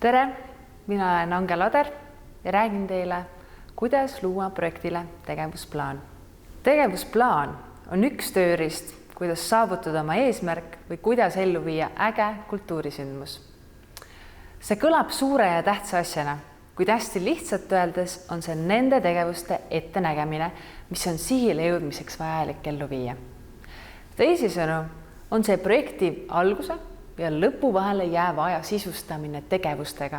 Tere, mina olen Angel Ader ja räägin teile, kuidas luua projektile tegevusplaan. Tegevusplaan on üks tööriist, kuidas saavutada oma eesmärk või kuidas ellu viia äge kultuurisündmus. See kõlab suure ja tähtsa asjana, kuid hästi lihtsalt öeldes on see nende tegevuste ettenägemine, mis on sihile jõudmiseks vajalik ellu viia. Teisisõnu on see projekti alguse ja lõpu vahele jääva aja sisustamine tegevustega,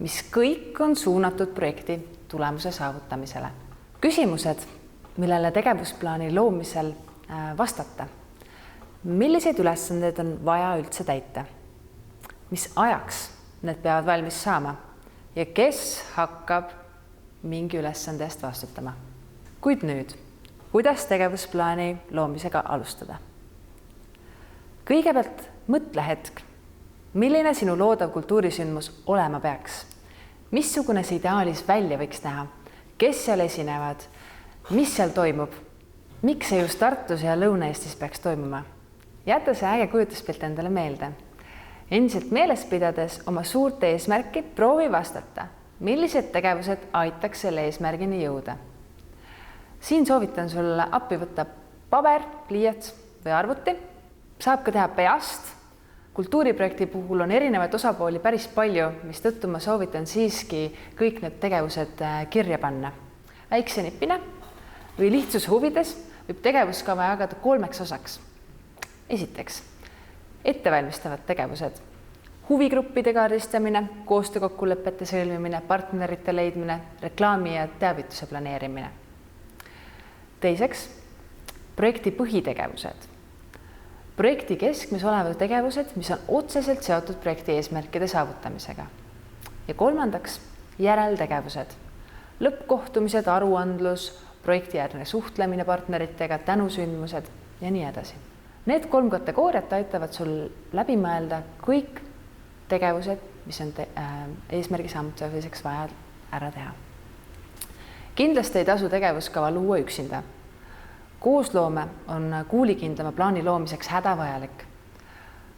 mis kõik on suunatud projekti tulemuse saavutamisele. Küsimused, millele tegevusplaani loomisel vastata. Millised ülesanded on vaja üldse täita? Mis ajaks need peavad valmis saama? Ja kes hakkab mingi ülesande eest vastutama? Kuid nüüd, kuidas tegevusplaani loomisega alustada? Kõigepealt mõtle hetk, milline sinu loodav kultuurisündmus olema peaks? Missugune see ideaalis välja võiks näha? Kes seal esinevad? Mis seal toimub? Miks see just Tartus ja Lõuna-Eestis peaks toimuma? Jäta see äge kujutuspilt endale meelde. Endiselt meeles pidades oma suurt eesmärki proovi vastata, millised tegevused aitaks selle eesmärgini jõuda. Siin soovitan sulle appi võtta paber, pliiats või arvuti. Saab ka teha peast. Kultuuriprojekti puhul on erinevaid osapooli päris palju, mistõttu ma soovitan siiski kõik need tegevused kirja panna. Väikse nipina või lihtsuse huvides võib tegevuskava jagada 3 osaks. Esiteks, ettevalmistavad tegevused, huvigruppide kaardistamine, koostöökokkulepete sõlmimine, partnerite leidmine, reklaami ja teavituse planeerimine. Teiseks, projekti põhitegevused. Projekti keskmes olevad tegevused, mis on otseselt seotud projekti eesmärkide saavutamisega. Ja kolmandaks, järeltegevused, lõppkohtumised, aruandlus, projektijärgne suhtlemine partneritega, tänusündmused ja nii edasi. Need 3 kategooriat aitavad sul läbi mõelda kõik tegevused, mis on eesmärgi saavutamiseks vaja ära teha. Kindlasti ei tasu tegevuskava luua üksinda. Koosloome on kuulikindlama plaani loomiseks hädavajalik.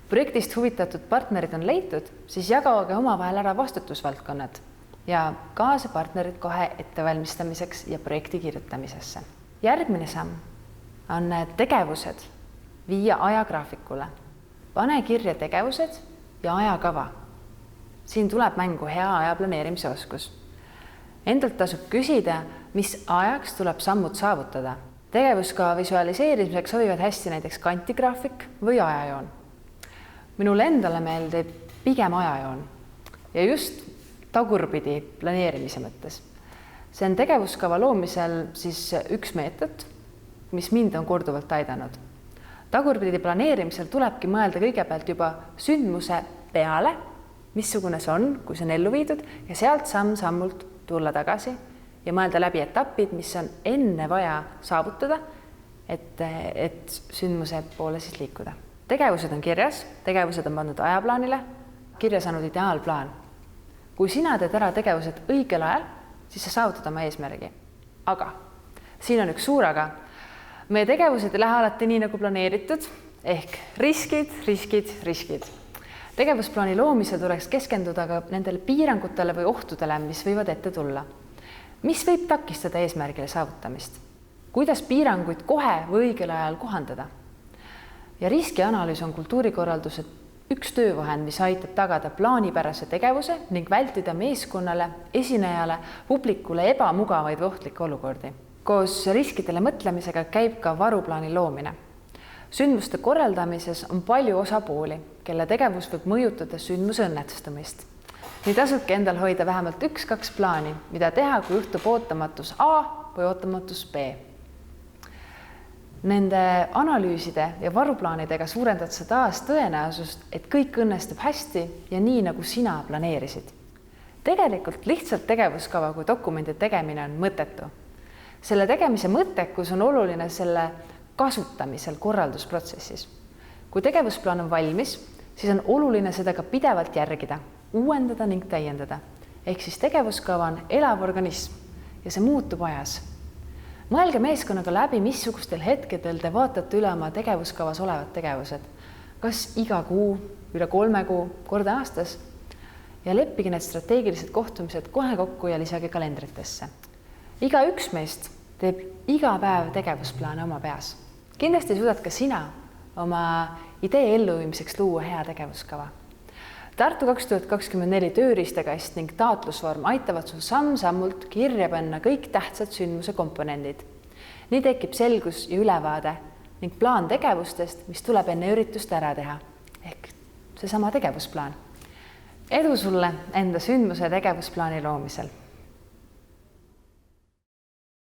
Projektist huvitatud partnerid on leitud, siis jagage omavahel ära vastutusvaldkonnad ja kaasa partnerid kohe ettevalmistamiseks ja projekti kirjutamisesse. Järgmine samm on tegevused viia ajagraafikule. Pane kirja tegevused ja ajakava. Siin tuleb mängu hea aja planeerimise oskus. Endalt tasub küsida, mis ajaks tuleb sammud saavutada. Tegevuskava visualiseerimiseks sobivad hästi näiteks kantigraafik või ajajoon. Minule endale meeldib pigem ajajoon ja just tagurpidi planeerimise mõttes. See on tegevuskava loomisel siis üks meetod, mis mind on korduvalt aidanud. Tagurpidi planeerimisel tulebki mõelda kõigepealt juba sündmuse peale, missugune see on, kui see on ellu viidud ja sealt samm-sammult tulla tagasi ja mõelda läbi etapid, mis on enne vaja saavutada, et sündmuse poole siis liikuda. Tegevused on kirjas, tegevused on pandud ajaplaanile, kirja saanud ideaalplaan. Kui sina teed ära tegevused õigel ajal, siis sa saavutad oma eesmärgi. Aga siin on üks suur aga. Meie tegevused ei lähe alati nii nagu planeeritud, ehk riskid. Tegevusplaani loomisel tuleks keskenduda ka nendele piirangutele või ohtudele, mis võivad ette tulla. Mis võib takistada eesmärgile saavutamist? Kuidas piiranguid kohe või õigel ajal kohandada? Ja riskianalüüs on kultuurikorralduse üks töövahend, mis aitab tagada plaanipärase tegevuse ning vältida meeskonnale, esinejale, publikule ebamugavaid või ohtlikke olukordi. Koos riskidele mõtlemisega käib ka varuplaani loomine. Sündmuste korraldamises on palju osapooli, kelle tegevus võib mõjutada sündmuse õnnestumist. Nii tasubki endal hoida vähemalt 1-2 plaani, mida teha, kui juhtub ootamatus A või ootamatus B. Nende analüüside ja varuplaanidega suurendad sa taas tõenäosust, et kõik õnnestub hästi ja nii, nagu sina planeerisid. Tegelikult lihtsalt tegevuskava kui dokumendi tegemine on mõttetu. Selle tegemise mõttekus on oluline selle kasutamisel korraldusprotsessis. Kui tegevusplaan on valmis, siis on oluline seda ka pidevalt järgida, uuendada ning täiendada. Ehk siis tegevuskava on elav organism ja see muutub ajas. Mõelge meeskonnaga läbi, missugustel hetkedel te vaatate üle oma tegevuskavas olevad tegevused. Kas iga kuu, üle 3 kuu, korda aastas? ja leppige need strateegilised kohtumised kohe kokku ja lisage kalendritesse. Igaüks meist teeb iga päev tegevusplaane oma peas. Kindlasti suudad ka sina oma idee elluviimiseks luua hea tegevuskava. Tartu 2024 tööriistakast ning taotlusvorm aitavad sul samm-sammult kirja panna kõik tähtsad sündmuse komponendid. Nii tekib selgus ja ülevaade ning plaan tegevustest, mis tuleb enne üritust ära teha. Ehk seesama tegevusplaan. Edu sulle enda sündmuse tegevusplaani loomisel!